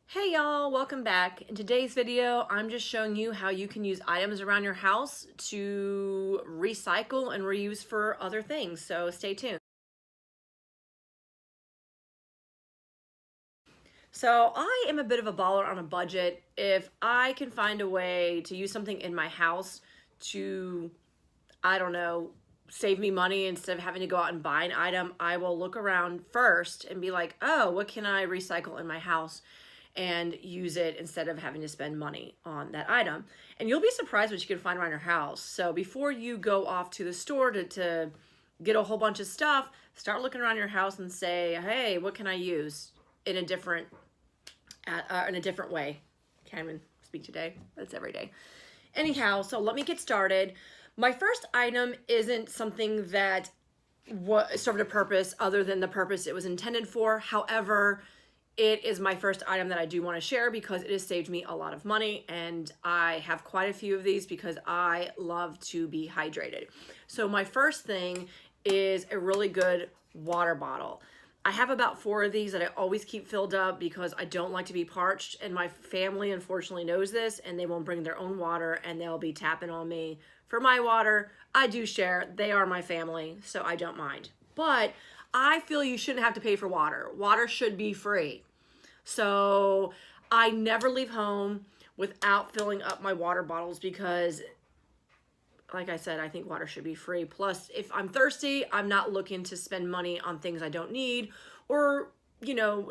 Hey y'all, welcome back. In today's video, I'm just showing you how you can use items around your house to recycle and reuse for other things, so stay tuned. So I am a bit of a baller on a budget. If I can find a way to use something in my house to, I don't know, save me money instead of having to go out and buy an item, I will look around first and be like, oh, what can I recycle in my house and use it instead of having to spend money on that item. And you'll be surprised what you can find around your house. So before you go off to the store to get a whole bunch of stuff, start looking around your house and say, hey, what can I use in a different way? Can't even speak today. That's every day. Anyhow, so let me get started. My first item isn't something that served a purpose other than the purpose it was intended for. However, it is my first item that I do want to share because it has saved me a lot of money, and I have quite a few of these because I love to be hydrated. So my first thing is a really good water bottle. I have about 4 of these that I always keep filled up because I don't like to be parched, and my family unfortunately knows this, and they won't bring their own water, and they'll be tapping on me for my water. I do share. They are my family, so I don't mind. But I feel you shouldn't have to pay for water. Water should be free. So I never leave home without filling up my water bottles because, like I said, I think water should be free. Plus, if I'm thirsty, I'm not looking to spend money on things I don't need, or,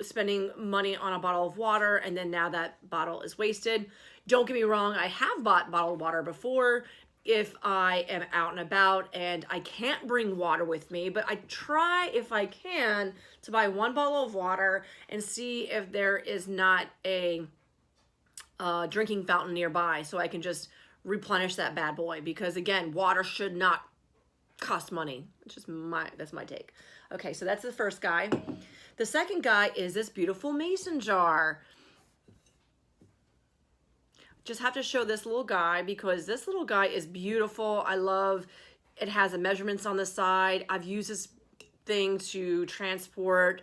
spending money on a bottle of water and then now that bottle is wasted. Don't get me wrong, I have bought bottled water before if I am out and about and I can't bring water with me, but I try, if I can, to buy 1 bottle of water and see if there is not a drinking fountain nearby so I can just replenish that bad boy, because again, water should not cost money. That's my take. Okay, so that's the first guy. The second guy is this beautiful mason jar. Just have to show this little guy because this little guy is beautiful. I love it. Has the measurements on the side. I've used this thing to transport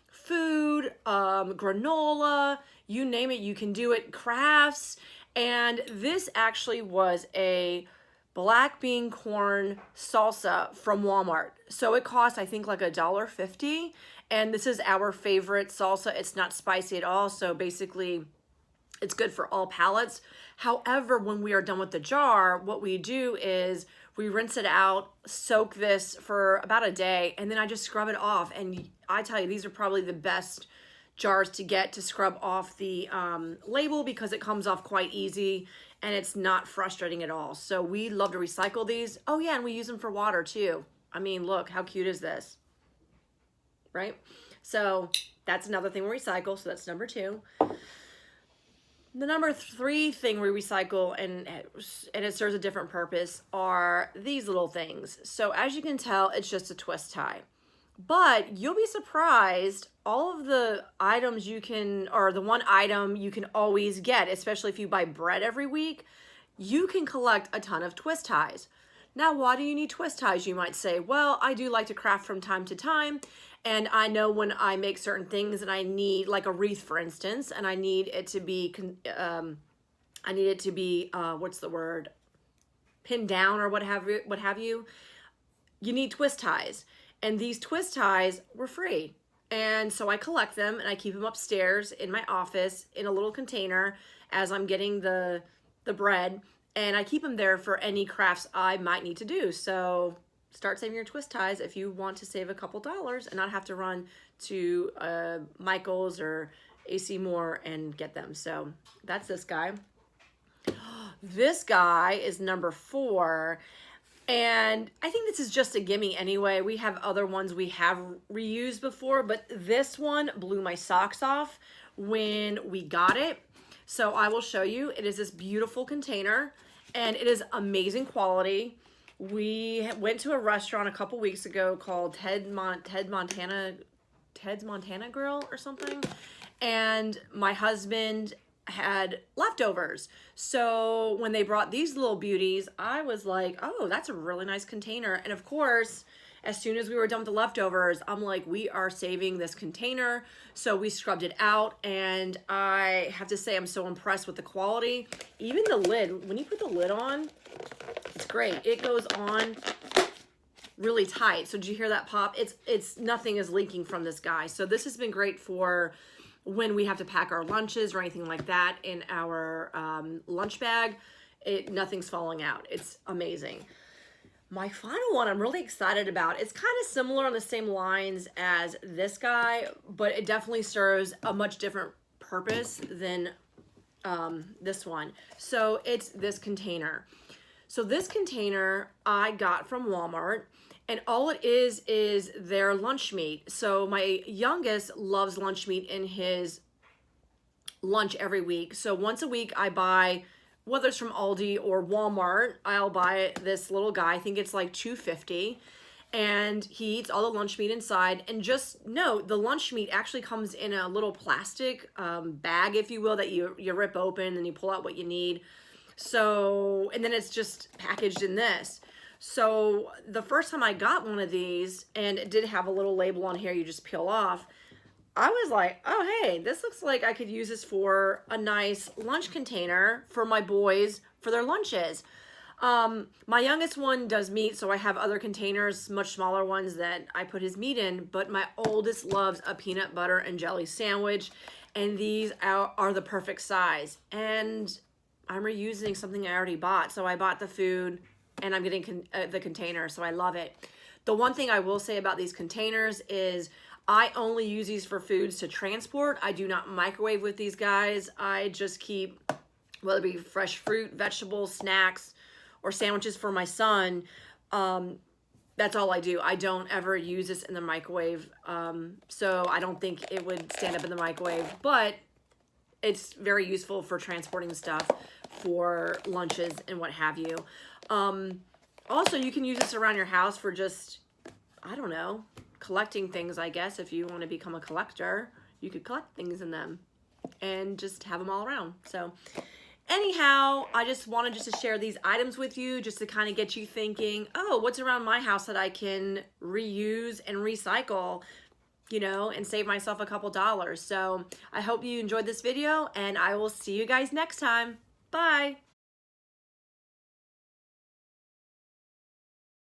food, granola, you name it, you can do it, crafts. And this actually was a black bean corn salsa from Walmart. So it cost, I think, like $1.50. And this is our favorite salsa. It's not spicy at all. So basically, it's good for all palates. However, when we are done with the jar, what we do is we rinse it out, soak this for about a day, and then I just scrub it off. And I tell you, these are probably the best jars to get to scrub off the label because it comes off quite easy and it's not frustrating at all. So we love to recycle these. Oh yeah, and we use them for water too. I mean, look, how cute is this? Right? So that's another thing we recycle. So that's number 2. The number 3 thing we recycle, and it serves a different purpose, are these little things. So as you can tell, it's just a twist tie. But you'll be surprised, all of the items you can, or the one item you can always get, especially if you buy bread every week, you can collect a ton of twist ties. Now, why do you need twist ties, you might say? Well, I do like to craft from time to time, and I know when I make certain things and I need, like a wreath, for instance, and I need it to be, what's the word? Pinned down or what have you. You need twist ties. And these twist ties were free. And so I collect them and I keep them upstairs in my office in a little container as I'm getting the bread. And I keep them there for any crafts I might need to do. So start saving your twist ties if you want to save a couple dollars and not have to run to Michael's or AC Moore and get them. So that's this guy. This guy is number 4. And I think this is just a gimme anyway. We have other ones we have reused before, but this one blew my socks off when we got it. So I will show you. It is this beautiful container and it is amazing quality. We went to a restaurant a couple weeks ago called Ted's Montana Grill or something. And my husband had leftovers. So when they brought these little beauties, I was like, oh, that's a really nice container. And of course, as soon as we were done with the leftovers, I'm like, we are saving this container. So we scrubbed it out, and I have to say I'm so impressed with the quality. Even the lid, when you put the lid on, it's great. It goes on really tight. So did you hear that pop? It's nothing is leaking from this guy. So this has been great for when we have to pack our lunches or anything like that in our lunch bag. Nothing's falling out. It's amazing. My final one I'm really excited about. It's kind of similar on the same lines as this guy, but it definitely serves a much different purpose than this one. So it's this container. So this container I got from Walmart, and all it is their lunch meat. So my youngest loves lunch meat in his lunch every week. So once a week I buy, whether it's from Aldi or Walmart, I'll buy this little guy. I think it's like $2.50. And he eats all the lunch meat inside. And just note, the lunch meat actually comes in a little plastic bag, if you will, that you rip open and you pull out what you need. So, and then it's just packaged in this. So the first time I got one of these, and it did have a little label on here you just peel off, I was like, oh, hey, this looks like I could use this for a nice lunch container for my boys for their lunches. My youngest one does meat, so I have other containers, much smaller ones that I put his meat in, but my oldest loves a peanut butter and jelly sandwich, and these are the perfect size. And I'm reusing something I already bought. So I bought the food, and I'm getting the container, so I love it. The one thing I will say about these containers is I only use these for foods to transport. I do not microwave with these guys. I just keep, whether it be fresh fruit, vegetables, snacks, or sandwiches for my son. That's all I do. I don't ever use this in the microwave. So I don't think it would stand up in the microwave, but it's very useful for transporting stuff for lunches and what have you. Also, you can use this around your house for just, I don't know, collecting things, I guess. If you want to become a collector, you could collect things in them and just have them all around. So anyhow, I just wanted to share these items with you just to kind of get you thinking, oh, what's around my house that I can reuse and recycle, you know, and save myself a couple dollars. So I hope you enjoyed this video, and I will see you guys next time. Bye.